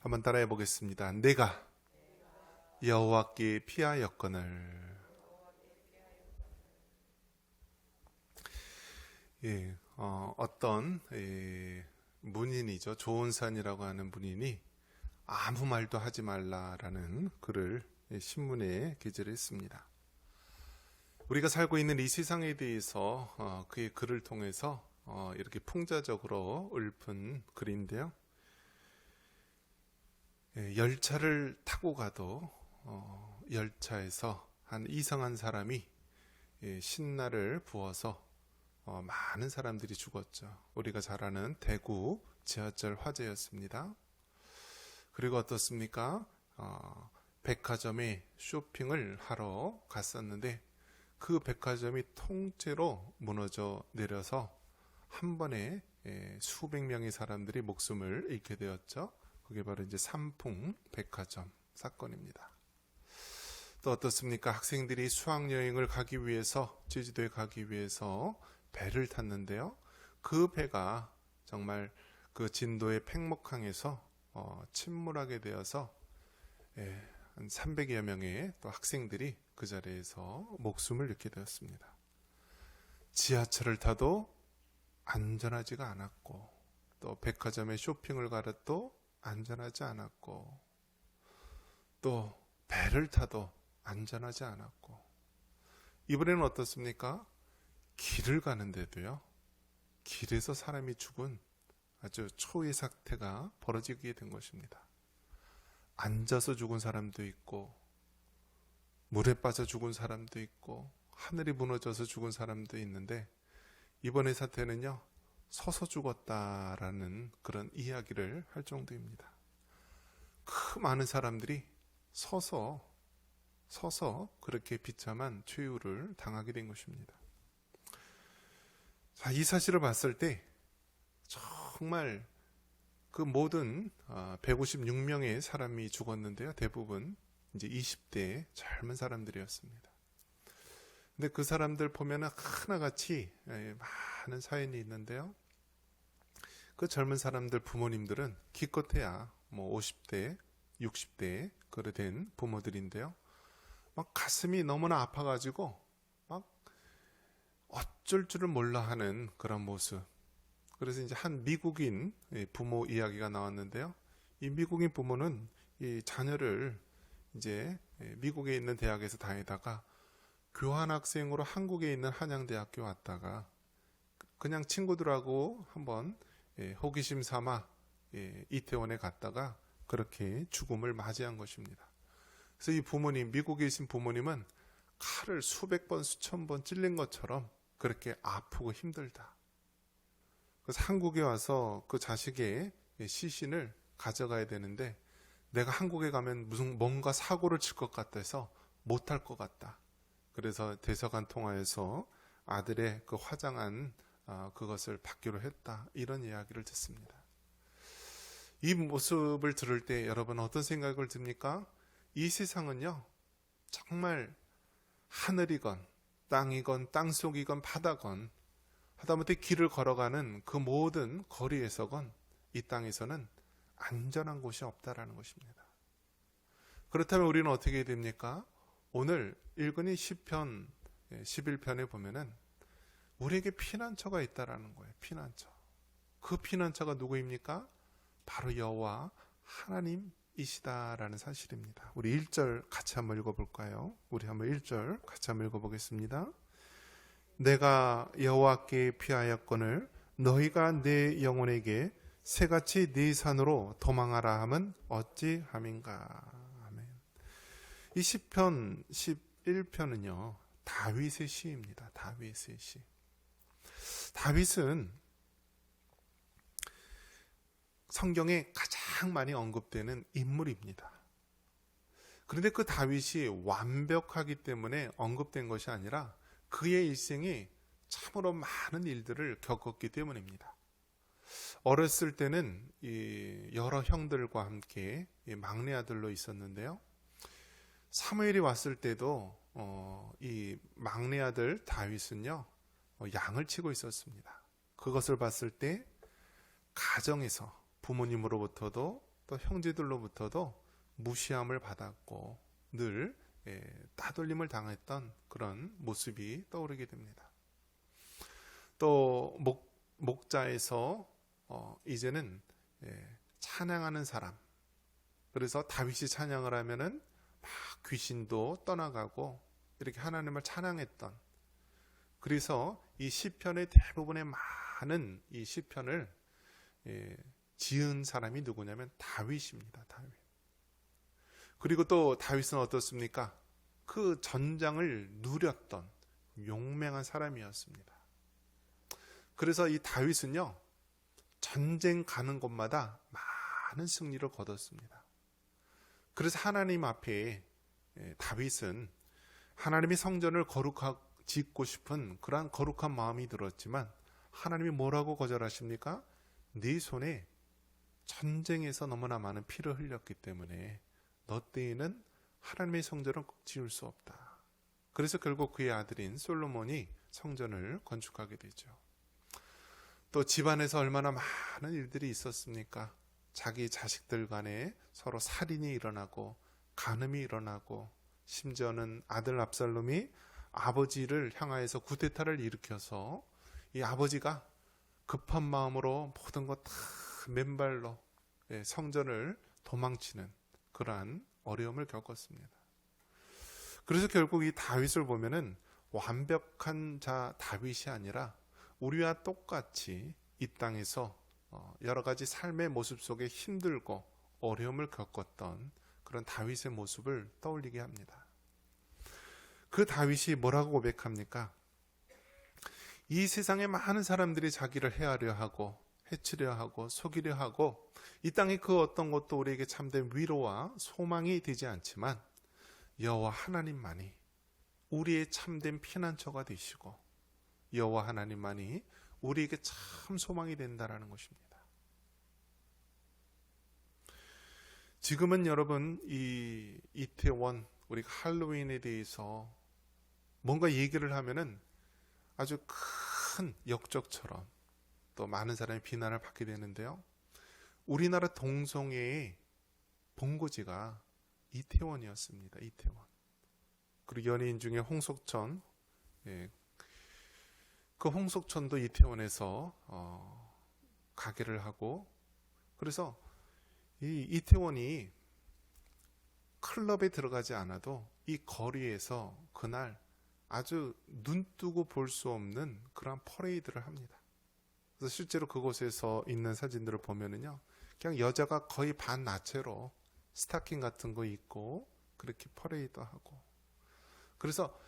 한번 따라해 보겠습니다. 내가 여호와께 피하였거늘. 어떤 문인이죠. 조은산이라고 하는 문인이 아무 말도 하지 말라라는 글을 신문에 게재를 했습니다. 우리가 살고 있는 이 세상에 대해서 그의 글을 통해서 이렇게 풍자적으로 읊은 글인데요. 열차를 타고 가도 열차에서 한 이상한 사람이 신나를 부어서 많은 사람들이 죽었죠. 우리가 잘 아는 대구 지하철 화재였습니다. 그리고 어떻습니까? 백화점에 쇼핑을 하러 갔었는데 그 백화점이 통째로 무너져 내려서 한 번에 수백 명의 사람들이 목숨을 잃게 되었죠. 그게 바로 이제 삼풍 백화점 사건입니다. 또 어떻습니까? 학생들이 수학여행을 가기 위해서 제주도에 가기 위해서 배를 탔는데요. 그 배가 정말 그 진도의 팽목항에서 침몰하게 되어서 한 300여 명의 또 학생들이 그 자리에서 목숨을 잃게 되었습니다. 지하철을 타도 안전하지가 않았고, 또 백화점에 쇼핑을 가도 안전하지 않았고, 또 배를 타도 안전하지 않았고, 이번에는 어떻습니까? 길을 가는데도요, 길에서 사람이 죽은 아주 초유의 사태가 벌어지게 된 것입니다. 앉아서 죽은 사람도 있고, 물에 빠져 죽은 사람도 있고, 하늘이 무너져서 죽은 사람도 있는데, 이번의 사태는요, 서서 죽었다라는 그런 이야기를 할 정도입니다. 그 많은 사람들이 서서 그렇게 비참한 최후를 당하게 된 것입니다. 자, 이 사실을 봤을 때 정말 그 모든 156명의 사람이 죽었는데요. 대부분 이제 20대 젊은 사람들이었습니다. 근데 그 사람들 보면은 하나같이 많은 사연이 있는데요. 그 젊은 사람들 부모님들은 기껏해야 뭐 50대, 60대 그래 된 부모들인데요. 막 가슴이 너무나 아파가지고 막 어쩔 줄을 몰라 하는 그런 모습. 그래서 이제 한 미국인 부모 이야기가 나왔는데요. 이 미국인 부모는 이 자녀를 이제 미국에 있는 대학에서 다니다가 교환학생으로 한국에 있는 한양대학교 왔다가 그냥 친구들하고 한번 호기심 삼아 이태원에 갔다가 그렇게 죽음을 맞이한 것입니다. 그래서 이 부모님, 미국에 계신 부모님은 칼을 수백 번, 수천 번 찔린 것처럼 그렇게 아프고 힘들다. 그래서 한국에 와서 그 자식의 시신을 가져가야 되는데 내가 한국에 가면 뭔가 사고를 칠 것 같아서 못할 것 같다. 그래서 대사관 통화에서 아들의 그 화장한 그것을 받기로 했다. 이런 이야기를 듣습니다. 이 모습을 들을 때 여러분 어떤 생각을 듭니까? 이 세상은요, 정말 하늘이건 땅이건 땅속이건 바다건 하다못해 길을 걸어가는 그 모든 거리에서건 이 땅에서는 안전한 곳이 없다라는 것입니다. 그렇다면 우리는 어떻게 됩니까? 오늘 읽은 이 시편 11편에 보면은 우리에게 피난처가 있다라는 거예요. 피난처. 그 피난처가 누구입니까? 바로 여호와 하나님이시다라는 사실입니다. 우리 1절 같이 한번 읽어볼까요? 우리 한번 1절 같이 한번 읽어보겠습니다. 내가 여호와께 피하였거늘 너희가 내 영혼에게 새같이 네 산으로 도망하라 함은 어찌함인가. 아멘. 이 시편 11편은요 다윗의 시입니다. 다윗의 시. 다윗은 성경에 가장 많이 언급되는 인물입니다. 그런데 그 다윗이 완벽하기 때문에 언급된 것이 아니라 그의 일생이 참으로 많은 일들을 겪었기 때문입니다. 어렸을 때는 여러 형들과 함께 막내 아들로 있었는데요. 사무엘이 왔을 때도 이 막내 아들 다윗은요 양을 치고 있었습니다. 그것을 봤을 때 가정에서 부모님으로부터도 또 형제들로부터도 무시함을 받았고 늘 따돌림을 당했던 그런 모습이 떠오르게 됩니다. 또 목자에서 이제는 찬양하는 사람, 그래서 다윗이 찬양을 하면은 막 귀신도 떠나가고 이렇게 하나님을 찬양했던, 그래서 이 시편의 대부분의 많은 이 시편을 지은 사람이 누구냐면 다윗입니다. 다윗. 그리고 또 다윗은 어떻습니까? 그 전장을 누렸던 용맹한 사람이었습니다. 그래서 이 다윗은요, 전쟁 가는 곳마다 많은 승리를 거뒀습니다. 그래서 하나님 앞에 다윗은 하나님이 성전을 짓고 싶은 그러한 거룩한 마음이 들었지만 하나님이 뭐라고 거절하십니까? 네 손에 전쟁에서 너무나 많은 피를 흘렸기 때문에 너 때에는 하나님의 성전을 지을 수 없다. 그래서 결국 그의 아들인 솔로몬이 성전을 건축하게 되죠. 또 집안에서 얼마나 많은 일들이 있었습니까? 자기 자식들 간에 서로 살인이 일어나고 간음이 일어나고, 심지어는 아들 압살롬이 아버지를 향하여서 쿠데타를 일으켜서 이 아버지가 급한 마음으로 모든 것 다 맨발로 성전을 도망치는 그러한 어려움을 겪었습니다. 그래서 결국 이 다윗을 보면은 완벽한 자 다윗이 아니라 우리와 똑같이 이 땅에서 여러 가지 삶의 모습 속에 힘들고 어려움을 겪었던 그런 다윗의 모습을 떠올리게 합니다. 그 다윗이 뭐라고 고백합니까? 이 세상에 많은 사람들이 자기를 해하려 하고 해치려 하고 속이려 하고 이 땅의 그 어떤 것도 우리에게 참된 위로와 소망이 되지 않지만 여호와 하나님만이 우리의 참된 피난처가 되시고 여호와 하나님만이 우리에게 참 소망이 된다라는 것입니다. 지금은 여러분 이 이태원 우리가 할로윈에 대해서 뭔가 얘기를 하면은 아주 큰 역적처럼 또 많은 사람이 비난을 받게 되는데요. 우리나라 동성애의 본고지가 이태원이었습니다. 이태원. 그리고 연예인 중에 홍석천, 그 홍석천도 이태원에서 가게를 하고, 그래서 이 이태원이 클럽에 들어가지 않아도 이 거리에서 그날 아주 눈뜨고 볼 수 없는 그런 퍼레이드를 합니다. 그래서 실제로 그곳에서 있는 사진들을 보면은요, 그냥 여자가 거의 반나체로 스타킹 같은 거 입고 그렇게 퍼레이드 하고, 그래서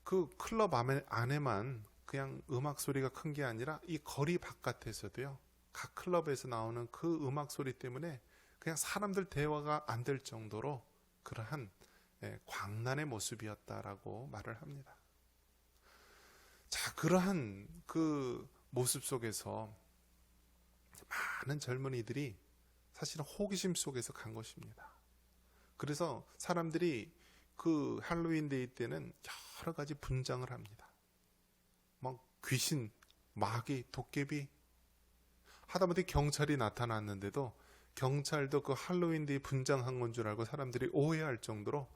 그 클럽 안에만 그냥 음악 소리가 큰 게 아니라 이 거리 바깥에서도요, 각 클럽에서 나오는 그 음악 소리 때문에 그냥 사람들 대화가 안 될 정도로 그러한 광란의 모습이었다라고 말을 합니다. 자, 그러한 그 모습 속에서 많은 젊은이들이 사실은 호기심 속에서 간 것입니다. 그래서 사람들이 그 할로윈 데이 때는 여러 가지 분장을 합니다. 막 귀신, 마귀, 도깨비, 하다못해 경찰이 나타났는데도 경찰도 그 할로윈 데이 분장한 건 줄 알고 사람들이 오해할 정도로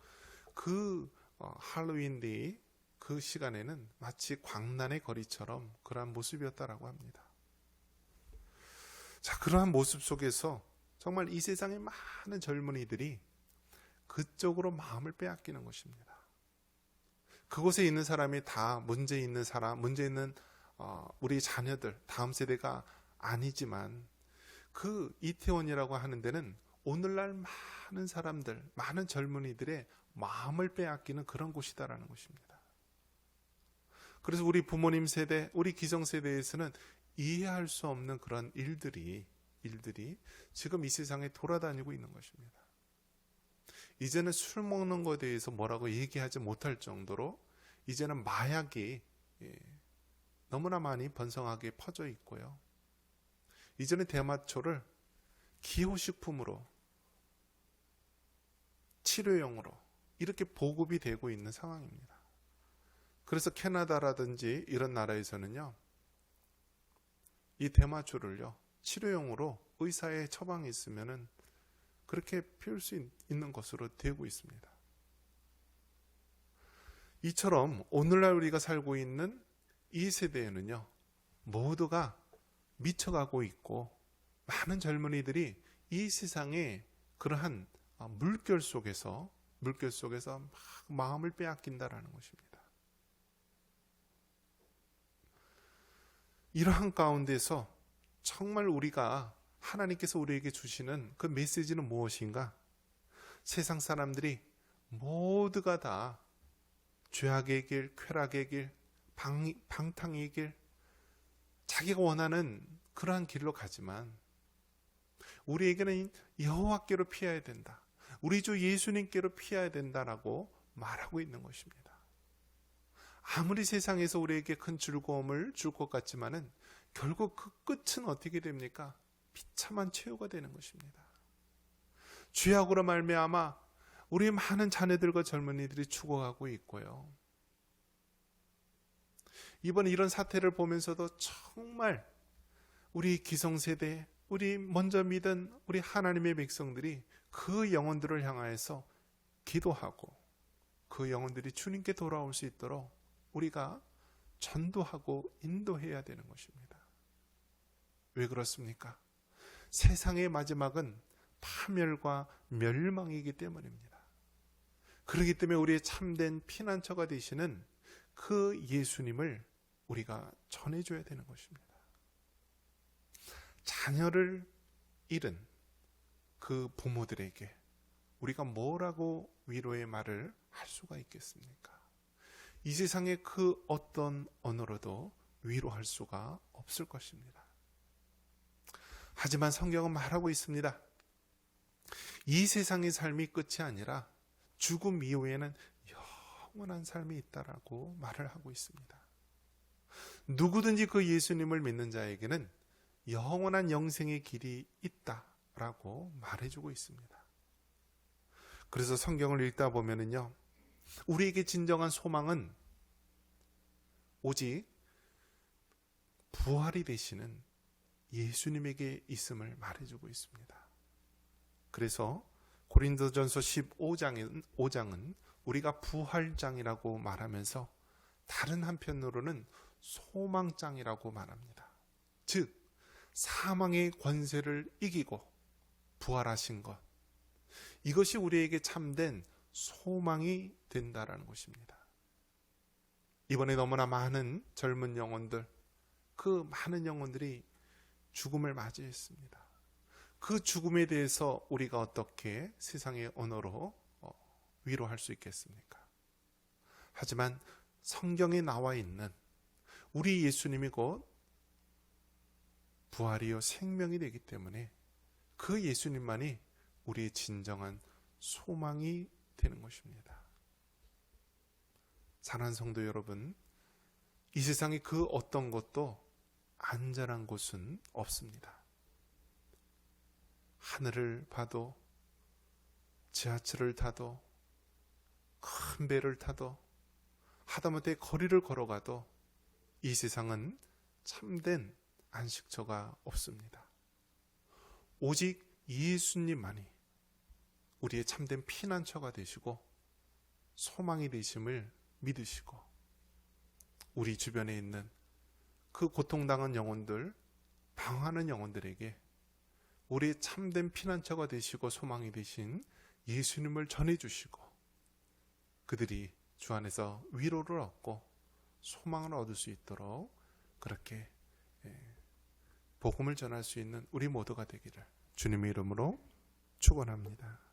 그 할로윈 데이 그 시간에는 마치 광란의 거리처럼 그러한 모습이었다라고 합니다. 자, 그러한 모습 속에서 정말 이 세상의 많은 젊은이들이 그쪽으로 마음을 빼앗기는 것입니다. 그곳에 있는 사람이 다 문제 있는 사람, 문제 있는 우리 자녀들, 다음 세대가 아니지만 그 이태원이라고 하는 데는 오늘날 많은 사람들, 많은 젊은이들의 마음을 빼앗기는 그런 곳이다라는 것입니다. 그래서 우리 부모님 세대, 우리 기성세대에서는 이해할 수 없는 그런 일들이 지금 이 세상에 돌아다니고 있는 것입니다. 이제는 술 먹는 것에 대해서 뭐라고 얘기하지 못할 정도로 이제는 마약이 너무나 많이 번성하게 퍼져 있고요. 이제는 대마초를 기호식품으로, 치료용으로 이렇게 보급이 되고 있는 상황입니다. 그래서 캐나다라든지 이런 나라에서는요, 이 대마초를요 치료용으로 의사의 처방이 있으면은 그렇게 피울 수 있는 것으로 되고 있습니다. 이처럼 오늘날 우리가 살고 있는 이 세대에는요, 모두가 미쳐가고 있고 많은 젊은이들이 이 세상의 그러한 물결 속에서 막 마음을 빼앗긴다라는 것입니다. 이러한 가운데서 정말 우리가 하나님께서 우리에게 주시는 그 메시지는 무엇인가? 세상 사람들이 모두가 다 죄악의 길, 쾌락의 길, 방탕의 길, 자기가 원하는 그러한 길로 가지만 우리에게는 여호와께로 피해야 된다. 우리 주 예수님께로 피해야 된다라고 말하고 있는 것입니다. 아무리 세상에서 우리에게 큰 즐거움을 줄 것 같지만은 결국 그 끝은 어떻게 됩니까? 비참한 최후가 되는 것입니다. 죄악으로 말미암아 우리 많은 자녀들과 젊은이들이 죽어가고 있고요. 이번에 이런 사태를 보면서도 정말 우리 기성세대, 우리 먼저 믿은 우리 하나님의 백성들이 그 영혼들을 향하여서 기도하고 그 영혼들이 주님께 돌아올 수 있도록 우리가 전도하고 인도해야 되는 것입니다. 왜 그렇습니까? 세상의 마지막은 파멸과 멸망이기 때문입니다. 그렇기 때문에 우리의 참된 피난처가 되시는 그 예수님을 우리가 전해줘야 되는 것입니다. 자녀를 잃은 그 부모들에게 우리가 뭐라고 위로의 말을 할 수가 있겠습니까? 이 세상의 그 어떤 언어로도 위로할 수가 없을 것입니다. 하지만 성경은 말하고 있습니다. 이 세상의 삶이 끝이 아니라 죽음 이후에는 영원한 삶이 있다라고 말을 하고 있습니다. 누구든지 그 예수님을 믿는 자에게는 영원한 영생의 길이 있다라고 말해주고 있습니다. 그래서 성경을 읽다 보면은요, 우리에게 진정한 소망은 오직 부활이 되시는 예수님에게 있음을 말해주고 있습니다. 그래서 고린도전서 15장은 우리가 부활장이라고 말하면서 다른 한편으로는 소망장이라고 말합니다. 즉 사망의 권세를 이기고 부활하신 것, 이것이 우리에게 참된 소망이 된다라는 것입니다. 이번에 너무나 많은 젊은 영혼들, 그 많은 영혼들이 죽음을 맞이했습니다. 그 죽음에 대해서 우리가 어떻게 세상의 언어로 위로할 수 있겠습니까? 하지만 성경에 나와 있는 우리 예수님이 곧 부활이요 생명이 되기 때문에 그 예수님만이 우리의 진정한 소망이 되는 것입니다. 사랑하는 성도 여러분, 이 세상에 그 어떤 것도 안전한 곳은 없습니다. 하늘을 봐도, 지하철을 타도, 큰 배를 타도, 하다못해 거리를 걸어가도 이 세상은 참된 안식처가 없습니다. 오직 예수님만이 우리의 참된 피난처가 되시고 소망이 되심을 믿으시고, 우리 주변에 있는 그 고통당한 영혼들, 방황하는 영혼들에게 우리의 참된 피난처가 되시고 소망이 되신 예수님을 전해주시고, 그들이 주 안에서 위로를 얻고 소망을 얻을 수 있도록 그렇게 복음을 전할 수 있는 우리 모두가 되기를 주님의 이름으로 축원합니다.